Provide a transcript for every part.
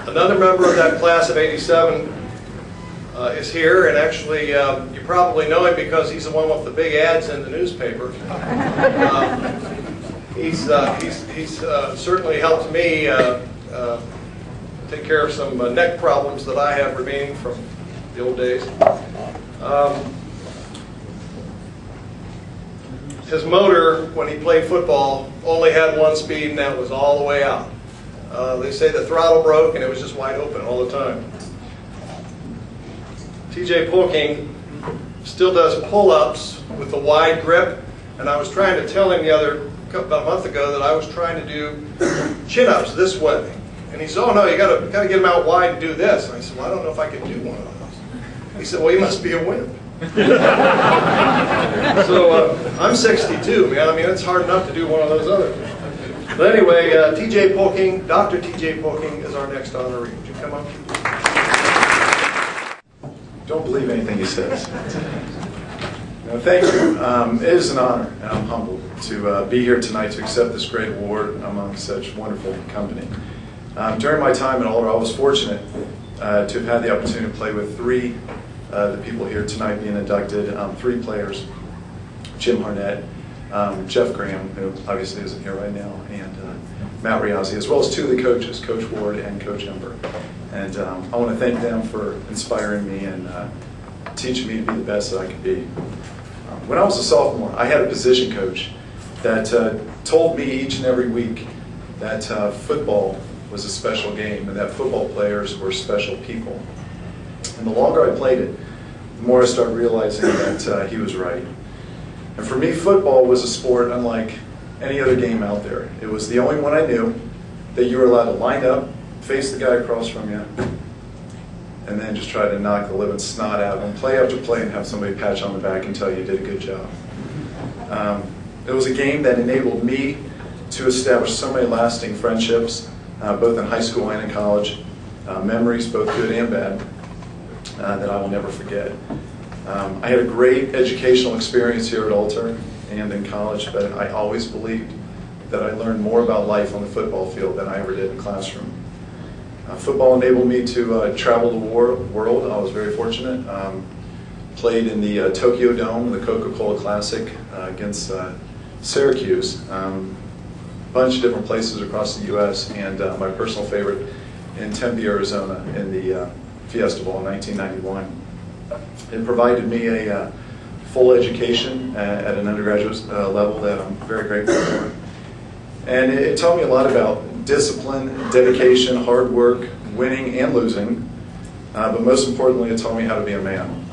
Another member of that class of '87 is here, and actually you probably know him because he's the one with the big ads in the newspaper. He's certainly helped me take care of some neck problems that I have remaining from the old days. His motor, when he played football, only had one speed, and that was all the way out. They say the throttle broke, and it was just wide open all the time. TJ Polking still does pull-ups with a wide grip, and I was trying to tell him about a month ago that I was trying to do chin-ups this way. And he said, "Oh no, you got to get them out wide and do this." And I said, "Well, I don't know if I can do one of those." He said, "Well, you must be a wimp." So I'm 62, man. I mean, it's hard enough to do one of those other things. But anyway, TJ Polking, Dr. TJ Polking is our next honoree. Would you come up? Don't believe anything he says. No, thank you. It is an honor, and I'm humbled to be here tonight to accept this great award among such wonderful company. During my time at Alder, I was fortunate to have had the opportunity to play with three the people here tonight being inducted, three players: Jim Harnett, Jeff Graham, who obviously isn't here right now, and Matt Riazzi, as well as two of the coaches, Coach Ward and Coach Ember. And I want to thank them for inspiring me and teaching me to be the best that I could be. When I was a sophomore, I had a position coach that told me each and every week that football was a special game and that football players were special people. And the longer I played it, the more I started realizing that he was right. And for me, football was a sport unlike any other game out there. It was the only one I knew that you were allowed to line up, face the guy across from you, and then just try to knock the living snot out on play after play and have somebody pat you on the back and tell you did a good job. It was a game that enabled me to establish so many lasting friendships, both in high school and in college, memories both good and bad, that I will never forget. I had a great educational experience here at Alter and in college, but I always believed that I learned more about life on the football field than I ever did in the classroom. Football enabled me to travel the world. I was very fortunate. Played in the Tokyo Dome, the Coca-Cola Classic against Syracuse. Bunch of different places across the U.S. and my personal favorite in Tempe, Arizona in the Fiesta Bowl in 1991. It provided me a full education at an undergraduate level that I'm very grateful for. And it taught me a lot about discipline, dedication, hard work, winning and losing, but most importantly, it taught me how to be a man.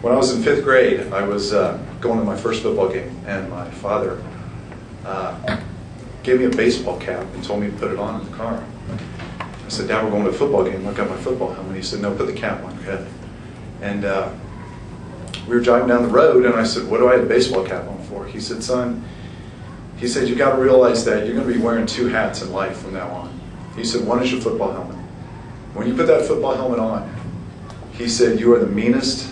When I was in 5th grade, I was going to my first football game, and my father gave me a baseball cap and told me to put it on in the car. I said, "Dad, we're going to a football game. Look at my football helmet." He said, "No, put the cap on your head." And we were driving down the road, and I said, "What do I have a baseball cap on for?" He said, "Son," he said, "you've got to realize that you're going to be wearing two hats in life from now on." He said, "One is your football helmet. When you put that football helmet on," he said, "you are the meanest,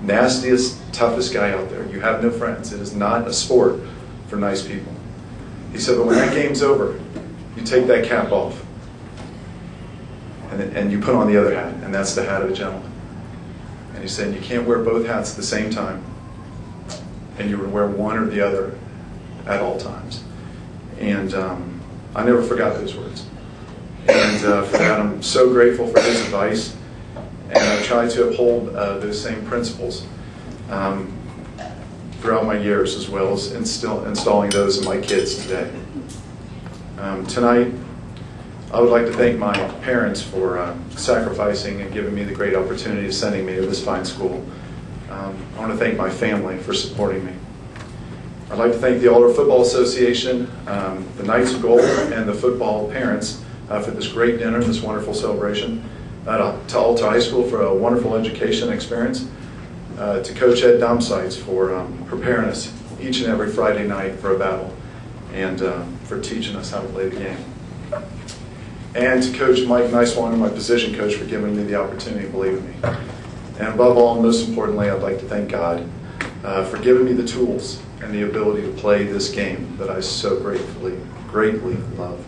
nastiest, toughest guy out there. You have no friends. It is not a sport for nice people." He said, "But when that game's over, you take that cap off and you put on the other hat, and that's the hat of a gentleman." And he said, "You can't wear both hats at the same time, and you would wear one or the other at all times." And I never forgot those words. And for that, I'm so grateful for his advice, and I've tried to uphold those same principles throughout my years, as well as installing those in my kids today. Tonight, I would like to thank my parents for sacrificing and giving me the great opportunity of sending me to this fine school. I want to thank my family for supporting me. I'd like to thank the Alder Football Association, the Knights of Gold, and the football parents for this great dinner, this wonderful celebration. To Alta High School for a wonderful education experience. To Coach Ed Domsites for preparing us each and every Friday night for a battle, and for teaching us how to play the game. And to Coach Mike Nicewander, my position coach, for giving me the opportunity to believe in me. And above all, and most importantly, I'd like to thank God for giving me the tools and the ability to play this game that I so greatly love.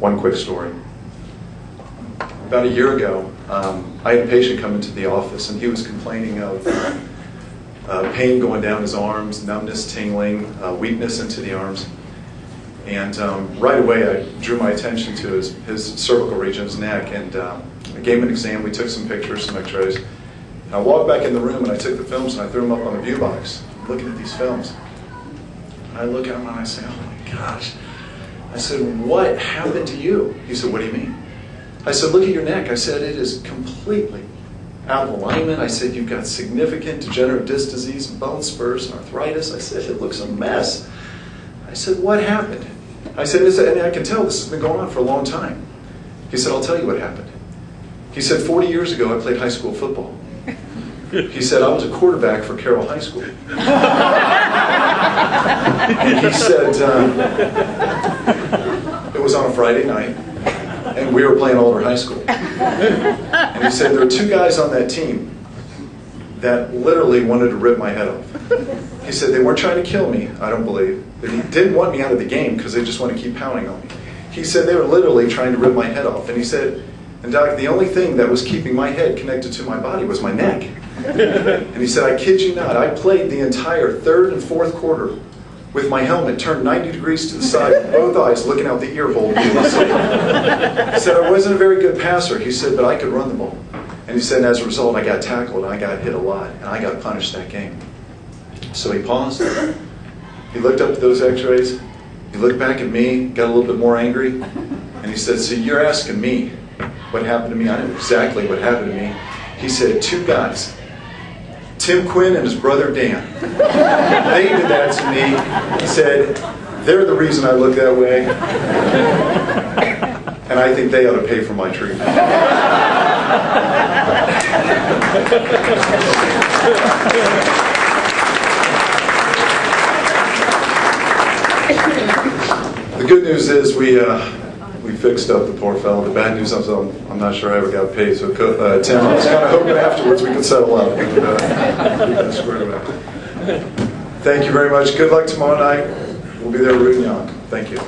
one quick story. About a year ago, I had a patient come into the office, and he was complaining of pain going down his arms, numbness, tingling, weakness into the arms. And right away, I drew my attention to his cervical region, his neck, and I gave him an exam. We took some pictures, some x-rays. And I walked back in the room, and I took the films, and I threw them up on the view box, looking at these films. And I look at them, and I say, oh my gosh. I said, what happened to you? He said, what do you mean? I said, look at your neck. I said, it is completely out of alignment. I said, you've got significant degenerative disc disease, bone spurs, and arthritis. I said, it looks a mess. I said, what happened? I said, and I can tell this has been going on for a long time. He said, I'll tell you what happened. He said, 40 years ago, I played high school football. He said, I was a quarterback for Carroll High School. And he said, it was on a Friday night, and we were playing Alder High School. And he said, there were two guys on that team that literally wanted to rip my head off. He said, they weren't trying to kill me, I don't believe. They didn't want me out of the game because they just want to keep pounding on me. He said they were literally trying to rip my head off. And he said, and Doc, the only thing that was keeping my head connected to my body was my neck. And he said, I kid you not, I played the entire third and fourth quarter with my helmet turned 90 degrees to the side, both eyes looking out the ear hole. He said, I wasn't a very good passer. He said, but I could run the ball. And he said, as a result, I got tackled, and I got hit a lot, and I got punished that game. So he paused. He looked up at those x-rays. He looked back at me, got a little bit more angry, and he said, so you're asking me what happened to me? I know exactly what happened to me. He said, two guys, Tim Quinn and his brother Dan. They did that to me. He said, they're the reason I look that way. And I think they ought to pay for my treatment. The good news is we fixed up the poor fellow. The bad news is I'm not sure I ever got paid. So Tim, I was kind of hoping afterwards we could settle up and get that squared away. Thank you very much. Good luck tomorrow night. We'll be there rooting you on. Thank you.